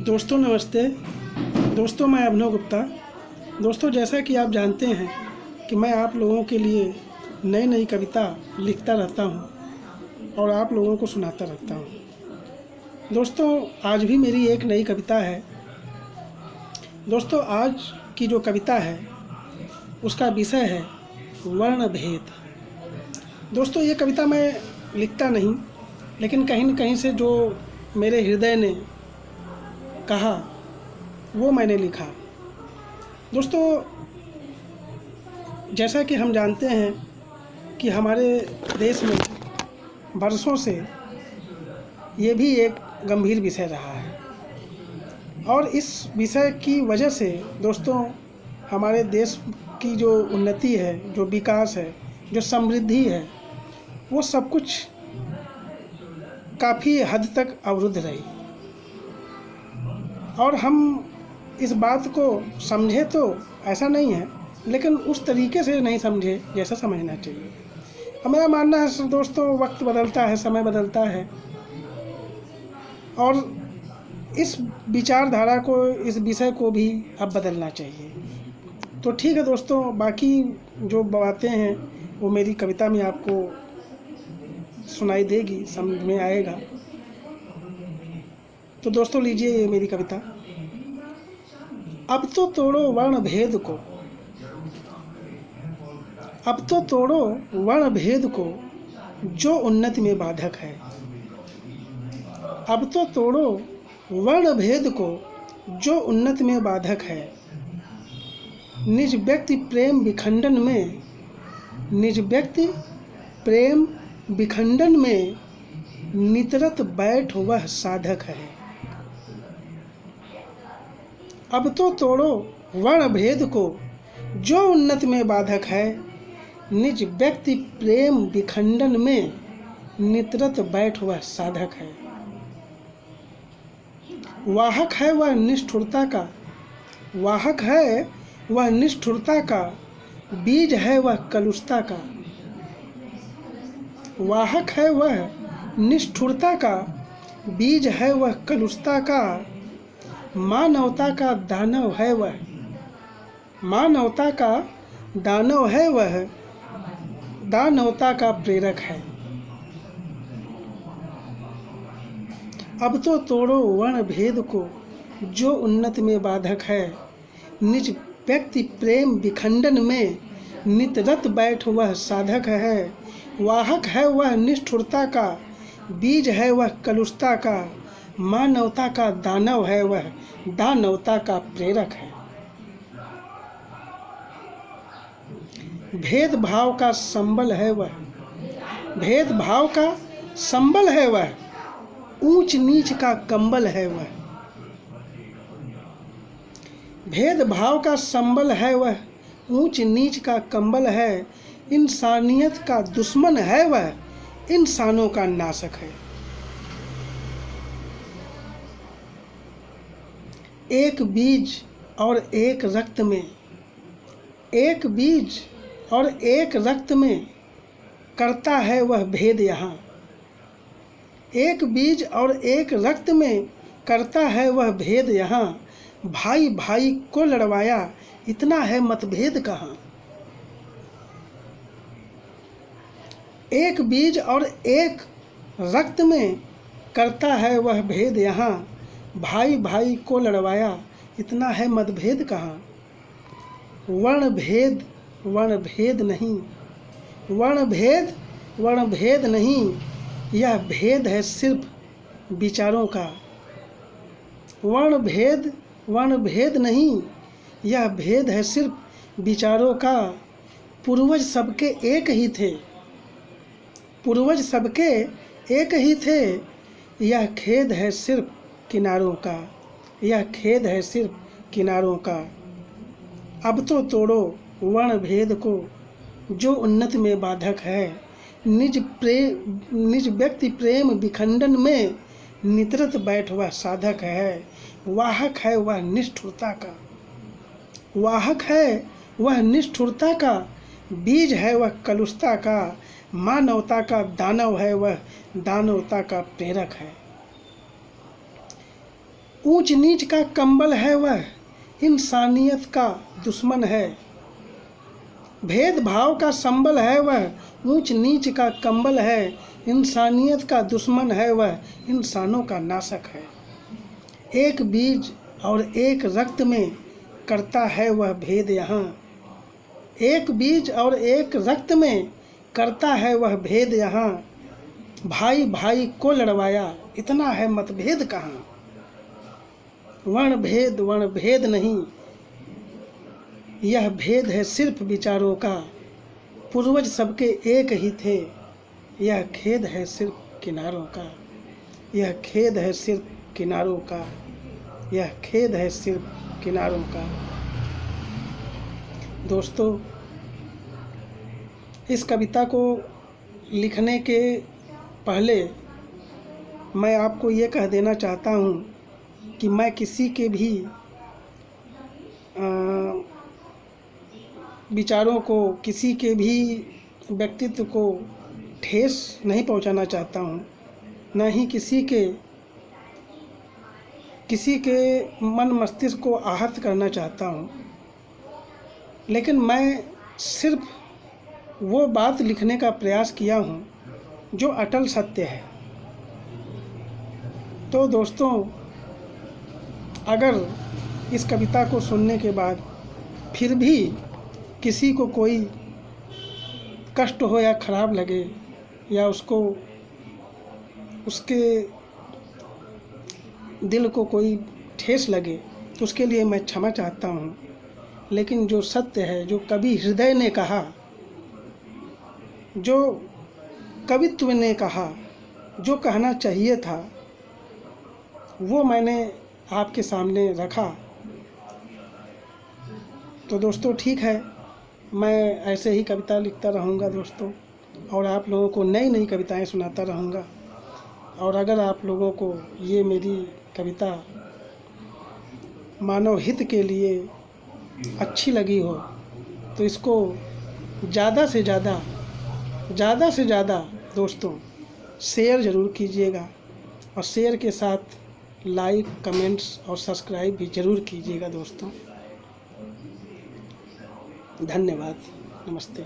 दोस्तों नमस्ते। दोस्तों मैं अभिनव गुप्ता। दोस्तों जैसा कि आप जानते हैं कि मैं आप लोगों के लिए नई नई कविता लिखता रहता हूं और आप लोगों को सुनाता रहता हूं। दोस्तों आज भी मेरी एक नई कविता है। दोस्तों आज की जो कविता है उसका विषय है वर्ण भेद। दोस्तों ये कविता मैं लिखता नहीं, लेकिन कहीं न कहीं से जो मेरे हृदय ने कहा वो मैंने लिखा। दोस्तों जैसा कि हम जानते हैं कि हमारे देश में बरसों से ये भी एक गंभीर विषय रहा है और इस विषय की वजह से दोस्तों हमारे देश की जो उन्नति है, जो विकास है, जो समृद्धि है, वो सब कुछ काफ़ी हद तक अवरुद्ध रही। और हम इस बात को समझे तो ऐसा नहीं है, लेकिन उस तरीके से नहीं समझे जैसा समझना चाहिए। हमारा मानना है दोस्तों वक्त बदलता है, समय बदलता है और इस विचारधारा को, इस विषय को भी अब बदलना चाहिए। तो ठीक है दोस्तों, बाकी जो बातें हैं वो मेरी कविता में आपको सुनाई देगी, समझ में आएगा। तो दोस्तों लीजिए ये मेरी कविता। अब तो तोड़ो वर्ण भेद को, अब तो तोड़ो वर्ण भेद को जो उन्नति में बाधक है। अब तो तोड़ो वर्ण भेद को जो उन्नति में बाधक है। निज व्यक्ति प्रेम विखंडन में, निज व्यक्ति प्रेम विखंडन में नितरत बैठ वह साधक है। अब तो तोड़ो वर्ण भेद को जो उन्नति में बाधक है। निज व्यक्ति प्रेम विखंडन में नितरत बैठ वह साधक है। वाहक है वह निष्ठुरता का, वाहक है वह निष्ठुरता का, बीज है वह कलुषता का। वाहक है वह निष्ठुरता का, बीज है वह कलुषता का। मानवता का दानव है वह, मानवता का दानव है वह, दानवता का प्रेरक है। अब तो तोड़ो वर्ण भेद को जो उन्नति में बाधक है। निज व्यक्ति प्रेम विखंडन में नितरत बैठ वह साधक है। वाहक है वह निष्ठुरता का, बीज है वह कलुषता का। मानवता का दानव है वह, दानवता का प्रेरक है। भेदभाव का संबल है वह, भेदभाव का संबल है वह, ऊंच नीच का कंबल है वह। भेदभाव का संबल है वह, ऊंच नीच का कंबल है। इंसानियत का दुश्मन है वह, इंसानों का नाशक है। एक बीज और एक रक्त में, एक बीज और एक रक्त में करता है वह भेद यहाँ। एक बीज और एक रक्त में करता है वह भेद यहाँ। भाई भाई को लड़वाया, इतना है मतभेद कहाँ। एक बीज और एक रक्त में करता है वह भेद यहाँ। भाई भाई को लड़वाया, इतना है मतभेद कहाँ। वर्ण भेद वर्ण भेद नहीं, वर्ण भेद वर्ण भेद नहीं, यह भेद है सिर्फ विचारों का। वर्ण भेद वर्ण भेद नहीं, यह भेद है सिर्फ विचारों का। पूर्वज सबके एक ही थे, पूर्वज सबके एक ही थे, यह खेद है सिर्फ किनारों का, यह खेद है सिर्फ किनारों का। अब तो तोड़ो वर्ण भेद को जो उन्नति में बाधक है। निज व्यक्ति प्रेम विखंडन में नितरत बैठ वह साधक है। वाहक है वह निष्ठुरता का, वाहक है वह निष्ठुरता का, बीज है वह कलुषता का। मानवता का दानव है वह, दानवता का प्रेरक है। ऊंच नीच का कंबल है वह, इंसानियत का दुश्मन है। भेदभाव का संबल है वह, ऊंच नीच का कंबल है। इंसानियत का दुश्मन है वह, इंसानों का नाशक है। एक बीज और एक रक्त में करता है वह भेद यहाँ। एक बीज और एक रक्त में करता है वह भेद यहाँ। भाई भाई को लड़वाया, इतना है मतभेद कहाँ। वर्ण भेद नहीं, यह भेद है सिर्फ विचारों का। पूर्वज सबके एक ही थे, यह खेद है सिर्फ किनारों का। यह खेद है सिर्फ किनारों का। यह खेद है सिर्फ किनारों का। दोस्तों, इस कविता को लिखने के पहले मैं आपको ये कह देना चाहता हूँ कि मैं किसी के भी विचारों को, किसी के भी व्यक्तित्व को ठेस नहीं पहुंचाना चाहता हूं, न ही किसी के मन मस्तिष्क को आहत करना चाहता हूं। लेकिन मैं सिर्फ वो बात लिखने का प्रयास किया हूं जो अटल सत्य है। तो दोस्तों, अगर इस कविता को सुनने के बाद फिर भी किसी को कोई कष्ट हो या ख़राब लगे, या उसको उसके दिल को कोई ठेस लगे, तो उसके लिए मैं क्षमा चाहता हूँ। लेकिन जो सत्य है, जो कवि हृदय ने कहा, जो कवित्व ने कहा, जो कहना चाहिए था, वो मैंने आपके सामने रखा। तो दोस्तों, ठीक है, मैं ऐसे ही कविता लिखता रहूँगा दोस्तों, और आप लोगों को नई नई कविताएं सुनाता रहूँगा। और अगर आप लोगों को ये मेरी कविता मानव हित के लिए अच्छी लगी हो, तो इसको ज़्यादा से ज़्यादा दोस्तों शेयर ज़रूर कीजिएगा, और शेयर के साथ लाइक, कमेंट्स और सब्सक्राइब भी ज़रूर कीजिएगा दोस्तों। धन्यवाद। नमस्ते।